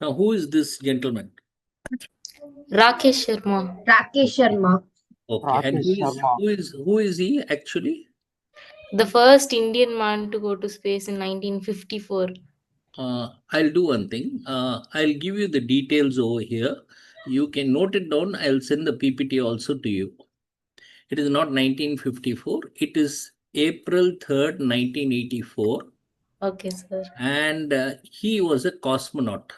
Now, who is this gentleman? Rakesh Sharma. Rakesh Sharma. Okay, and Rakesh Sharma. who is he actually? The first Indian man to go to space in 1954. I'll do one thing. I'll give you the details over here. You can note it down. I'll send the PPT also to you. It is not 1954. It is April 3rd, 1984. Okay, sir. And he was a cosmonaut.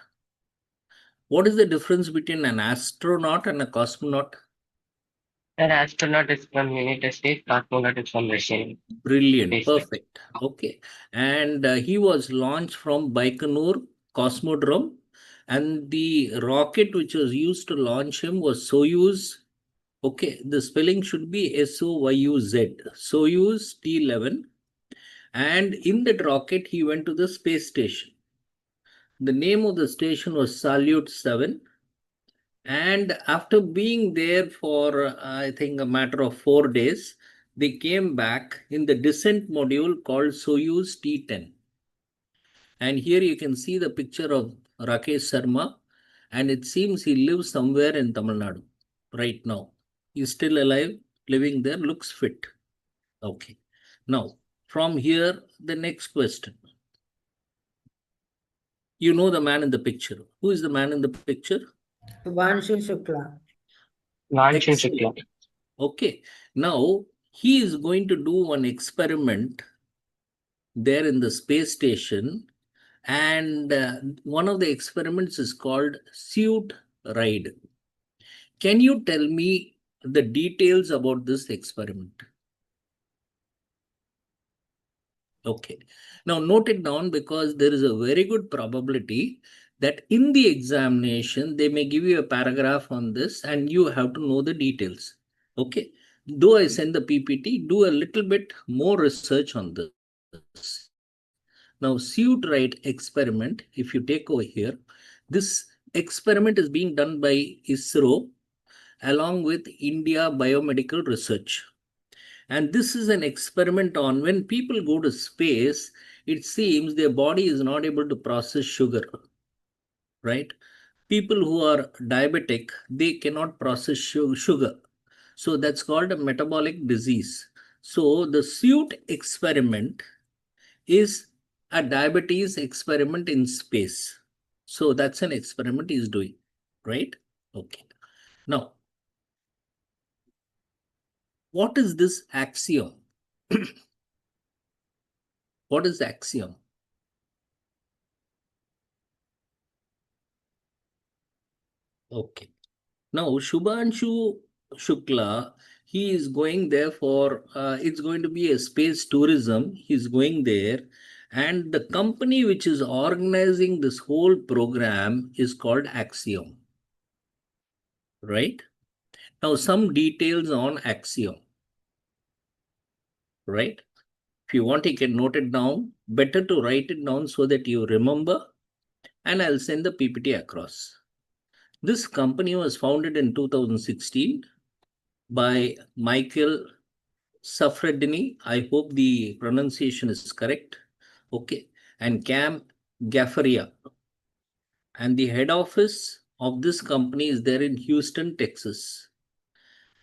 What is the difference between an astronaut and a cosmonaut? An astronaut is from United States, cosmonaut is from Russian Brilliant, space. perfect. Okay. And he was launched from Baikonur Cosmodrome. And the rocket which was used to launch him was Soyuz. Okay, the spelling should be Soyuz, Soyuz T11. And in that rocket, he went to the space station. The name of the station was Salute 7. And after being there for, I think, a matter of 4 days, they came back in the descent module called Soyuz T10. And here you can see the picture of Rakesh Sharma, and it seems he lives somewhere in Tamil Nadu right now. He's still alive, living there, looks fit. Okay. Now, from here, the next question. You know the man in the picture. Who is the man in the picture? Subhanshu Shukla. Launching Excellent. Shukla. Okay. Now, he is going to do one experiment there in the space station, and one of the experiments is called suit ride. Can you tell me the details about this experiment? Okay. Now note it down, because there is a very good probability that in the examination, they may give you a paragraph on this and you have to know the details. Okay. Though I send the PPT, do a little bit more research on this. Now, suit right experiment, if you take over here, this experiment is being done by ISRO along with India Biomedical Research. And this is an experiment on when people go to space, it seems their body is not able to process sugar, right? People who are diabetic, they cannot process sugar. So that's called a metabolic disease. So the suit experiment is a diabetes experiment in space. So that's an experiment he's doing, right? Okay. Now, what is this axiom? What is the axiom? Okay. Now, Shubhanshu Shukla, he is going there for, it's going to be a space tourism. He's going there. And the company which is organizing this whole program is called Axiom. Right? Now, some details on Axiom. Right? If you want, you can note it down. Better to write it down so that you remember. And I'll send the PPT across. This company was founded in 2016 by Michael Safradini. I hope the pronunciation is correct. Okay. And Cam Gaffaria. And the head office of this company is there in Houston, Texas.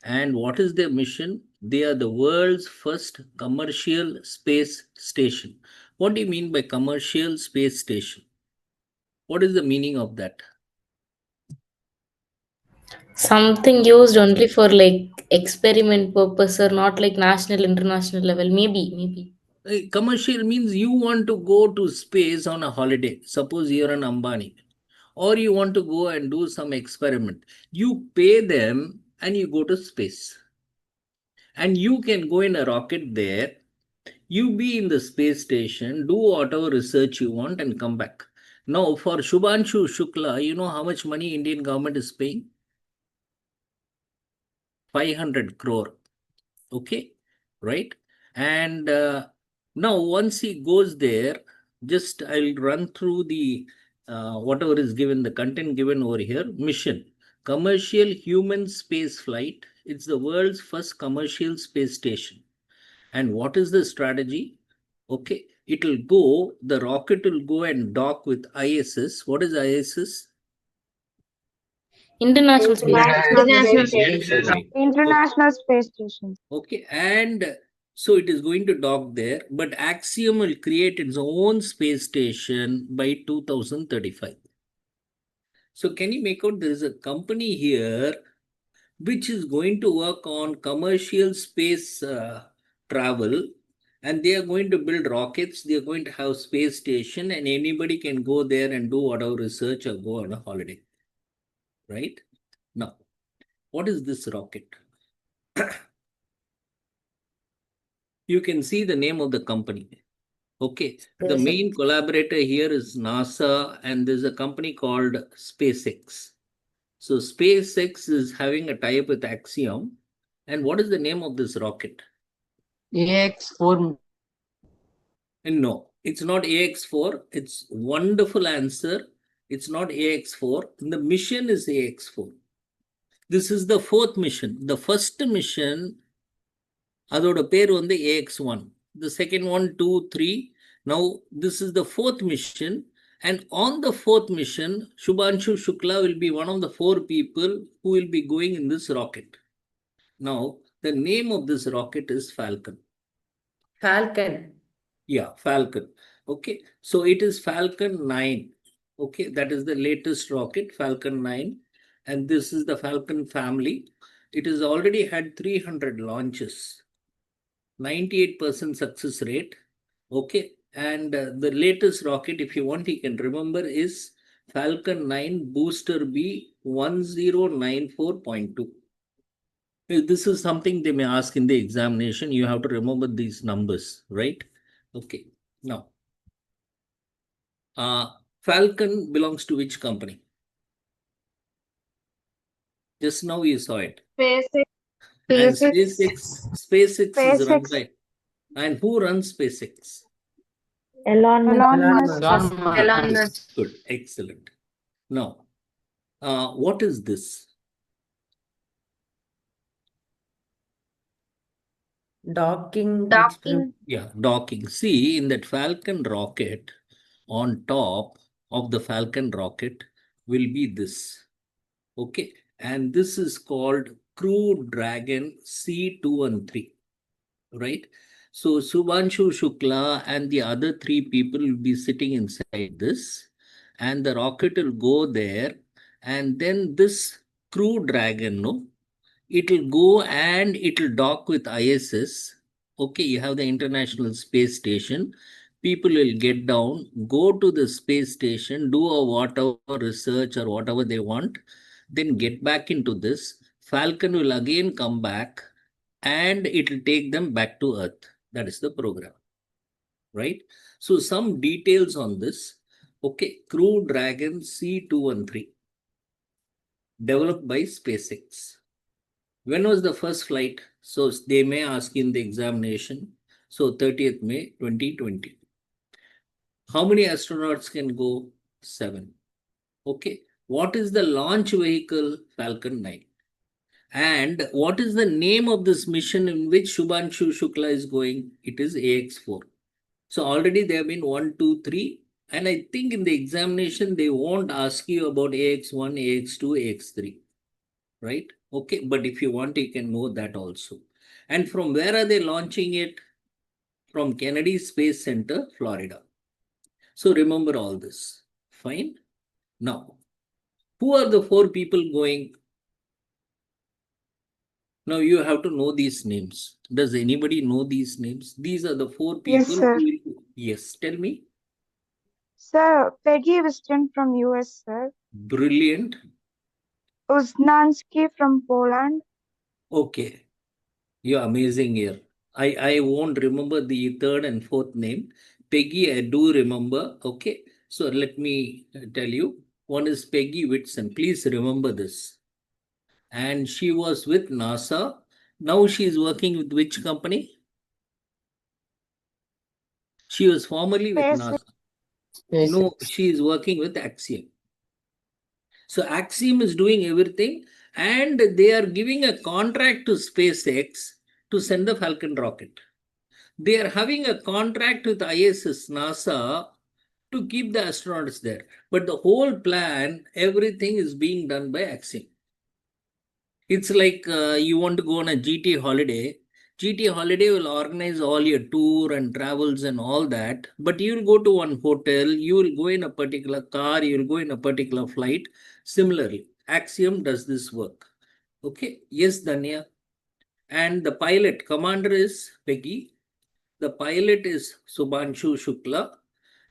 And what is their mission? They are the world's first commercial space station. What do you mean by commercial space station? What is the meaning of that? Something used only for like experiment purpose or not like national, international level. Maybe. Commercial means you want to go to space on a holiday. Suppose you're an Ambani, or you want to go and do some experiment. You pay them and you go to space. And you can go in a rocket there. You be in the space station, do whatever research you want and come back. Now, for Shubhanshu Shukla, you know how much money Indian government is paying? 500 crore. Okay, right? And now once he goes there, just I'll run through the whatever is given, the content given over here. Mission: commercial human space flight. It's the world's first commercial space station. And what is the strategy? Okay, the rocket will go and dock with ISS. What is ISS? International Space International Station. Space Station. International Space Station. Okay, and so it is going to dock there, but Axiom will create its own space station by 2035. So can you make out there is a company here which is going to work on commercial space travel, and they are going to build rockets, they are going to have space station, and anybody can go there and do whatever research or go on a holiday, right? Now, what is this rocket? You can see the name of the company. Okay, the main collaborator here is NASA, and there's a company called SpaceX. So SpaceX is having a tie-up with Axiom. And what is the name of this rocket? AX4. And no, it's not AX4. It's wonderful answer. It's not AX4. The mission is AX4. This is the fourth mission. The first mission, அதோட பேர் வந்து AX1. The second one, 2, 3. Now, this is the fourth mission. And on the fourth mission, Shubhanshu Shukla will be one of the 4 people who will be going in this rocket. Now, the name of this rocket is Falcon. Falcon. Yeah, Falcon. Okay, so it is Falcon 9. Okay, that is the latest rocket, Falcon 9. And this is the Falcon family. It has already had 300 launches. 98% success rate. Okay, and the latest rocket, if you want, you can remember, is Falcon 9 Booster B 1094.2. This is something they may ask in the examination. You have to remember these numbers, right? Okay, now, Falcon belongs to which company? Just now you saw it. SpaceX. And SpaceX is run SpaceX. by, and who runs SpaceX? Elon Musk. Elon Musk. Good, excellent. Now, what is this? Docking. Yeah, docking. See, in that Falcon rocket, on top of the Falcon rocket will be this. Okay, and this is called Crew Dragon C213, right? So Subhanshu Shukla and the other 3 people will be sitting inside this, and the rocket will go there, and then this Crew Dragon, no, it will go and it will dock with ISS. Okay, you have the International Space Station. People will get down, go to the space station, do a whatever research or whatever they want, then get back into this. Falcon will again come back and it will take them back to Earth. That is the program, right? So some details on this. Okay, Crew Dragon C213, developed by SpaceX. When was the first flight? So they may ask in the examination. So 30th May 2020. How many astronauts can go? 7. Okay. What is the launch vehicle? Falcon 9. And what is the name of this mission in which Shubhanshu Shukla is going? It is AX4. So already there have been 1, 2, 3. And I think in the examination, they won't ask you about AX1, AX2, AX3. Right? Okay, but if you want, you can know that also. And from where are they launching it? From Kennedy Space Center, Florida. So remember all this. Fine. Now, who are the 4 people going? Now you have to know these names. Does anybody know these names? These are the 4 people. Yes, sir. Yes, tell me. Sir, Peggy Weston from US, sir. Brilliant. Uznansky from Poland. Okay. You're amazing here. I won't remember the 3rd and 4th name. Peggy, I do remember. Okay. So let me tell you. One is Peggy Whitson. Please remember this. And she was with NASA. Now she is working with which company? She was formerly with NASA. No, she is working with Axiom. So Axiom is doing everything, and they are giving a contract to SpaceX to send the Falcon rocket. They are having a contract with ISS, NASA, to keep the astronauts there. But the whole plan, everything is being done by Axiom. It's like you want to go on a GT holiday. GT holiday will organize all your tour and travels and all that. But you will go to one hotel, you will go in a particular car, you will go in a particular flight. Similarly, Axiom does this work. Okay. Yes, Danya. And the pilot, commander is Peggy. The pilot is Subhanshu Shukla.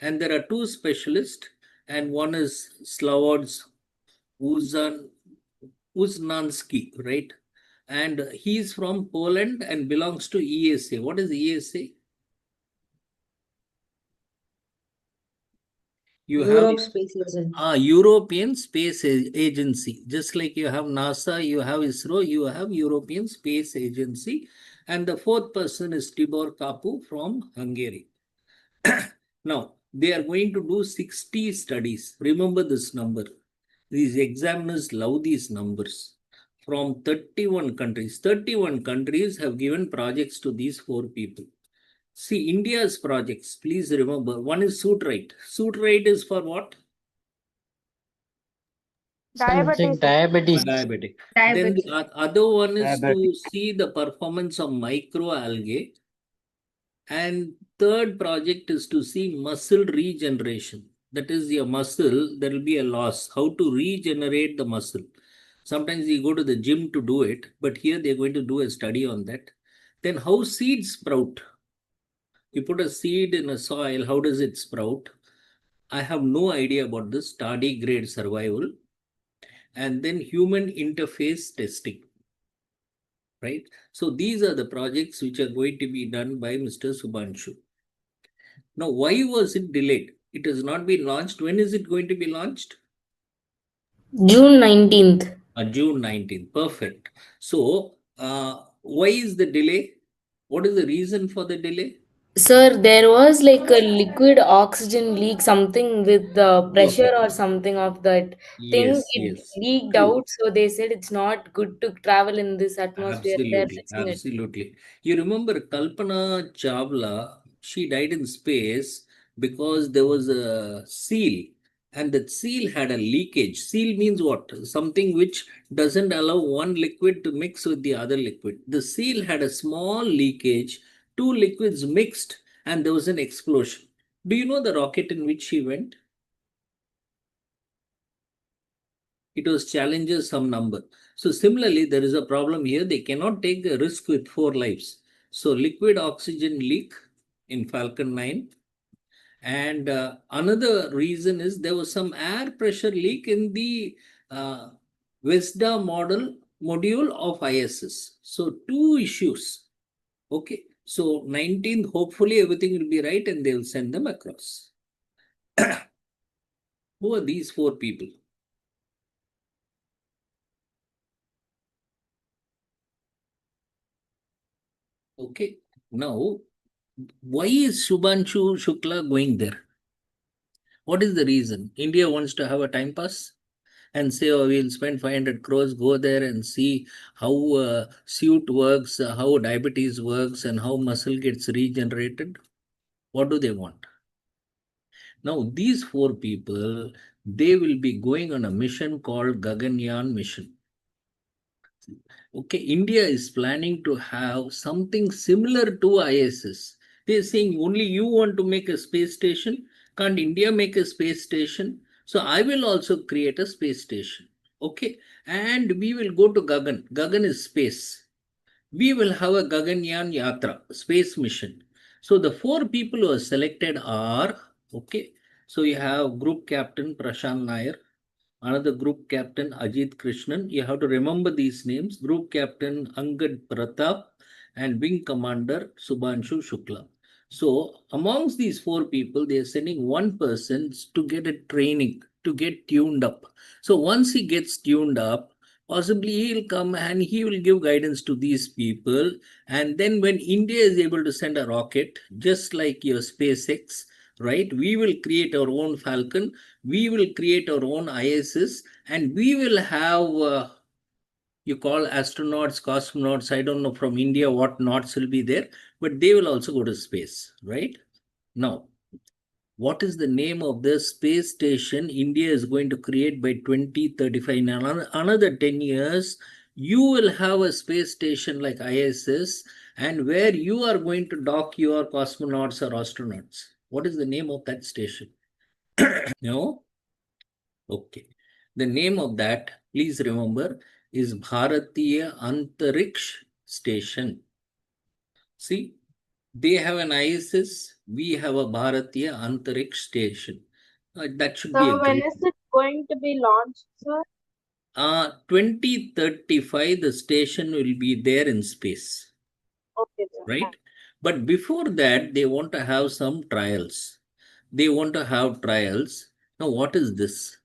And there are two specialists, and one is Slavoj Uznansky, right? And he's from Poland and belongs to ESA. What is ESA? You Europe have Space Agency. European Space Agency. Just like you have NASA, you have ISRO, you have European Space Agency. And the fourth person is Tibor Kapu from Hungary. Now, they are going to do 60 studies. Remember this number. These examiners love these numbers. From 31 countries. 31 countries have given projects to these four people. See, India's projects, please remember, one is suit right. Suit right is for what? Diabetes. Diabetes. Diabetic. Then the other one is to see the performance of microalgae. And third project is to see muscle regeneration. That is, your muscle, there will be a loss. How to regenerate the muscle. Sometimes you go to the gym to do it, but here they're going to do a study on that. Then how seeds sprout. You put a seed in a soil, how does it sprout? I have no idea about this tardigrade survival. And then human interface testing. Right? So these are the projects which are going to be done by Mr. Subhanshu. Now, why was it delayed? It has not been launched. When is it going to be launched? June 19th. June 19th. Perfect. So, why is the delay? What is the reason for the delay? Sir, there was like a liquid oxygen leak, something with the pressure Perfect. or something of that thing. Yes, It yes. leaked True. out, so they said it's not good to travel in this atmosphere. They're Absolutely, fixing it. absolutely. You remember Kalpana Chawla, she died in space because there was a seal, and that seal had a leakage. Seal means what? Something which doesn't allow one liquid to mix with the other liquid. The seal had a small leakage, two liquids mixed, and there was an explosion. Do you know the rocket in which she went? It was challenges some number. So similarly, there is a problem here. They cannot take a risk with 4 lives. So liquid oxygen leak in Falcon 9. And another reason is there was some air pressure leak in the Vesda module of ISS. So 2 issues. Okay. So 19th, hopefully everything will be right and they will send them across. Who are these 4 people? Okay. Now, why is Subhanshu Shukla going there? What is the reason? India wants to have a time pass and say, oh, we'll spend 500 crores, go there and see how suit works, how diabetes works, and how muscle gets regenerated. What do they want? Now, these 4 people, they will be going on a mission called Gaganyaan mission. Okay, India is planning to have something similar to ISS. They're saying only you want to make a space station. Can't India make a space station? So I will also create a space station. Okay, and we will go to Gagan. Gagan is space. We will have a Gaganyaan Yatra, space mission. So the 4 people who are selected are, okay, so you have group captain Prashant Nair, another group captain Ajit Krishnan. You have to remember these names. Group captain Angad Pratap and wing commander Subhanshu Shukla. So amongst these 4 people, they are sending one person to get a training, to get tuned up. So once he gets tuned up, possibly he'll come and he will give guidance to these people. And then when India is able to send a rocket, just like your SpaceX, right, we will create our own Falcon, we will create our own ISS, and we will have You call astronauts, cosmonauts, I don't know from India what knots will be there, but they will also go to space, right? Now, what is the name of the space station India is going to create by 2035? In another 10 years, you will have a space station like ISS, and where you are going to dock your cosmonauts or astronauts. What is the name of that station? No? Okay. The name of that, please remember, is Bharatiya Antariksh Station. See, they have an ISS, we have a Bharatiya Antariksh Station. That should be a So when great. is it going to be launched, sir? 2035, the station will be there in space, Okay, sir. right? But before that, they want to have some trials. They want to have trials. Now, what is this?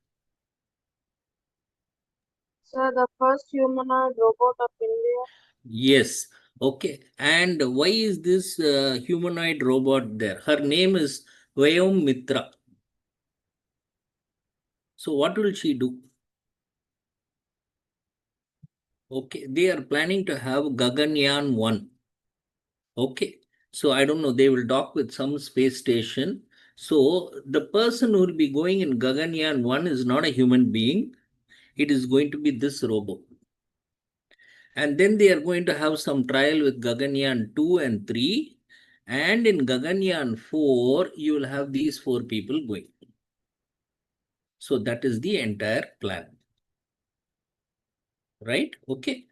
Sir, the first humanoid robot of India. Yes. Okay. And why is this humanoid robot there? Her name is Vayom Mitra. So what will she do? Okay. They are planning to have Gaganyaan 1. Okay. So I don't know. They will dock with some space station. So the person who will be going in Gaganyaan 1 is not a human being. It is going to be this robot. And then they are going to have some trial with Gaganyaan 2 and 3. And in Gaganyaan 4, you will have these 4 people going. So that is the entire plan. Right? Okay.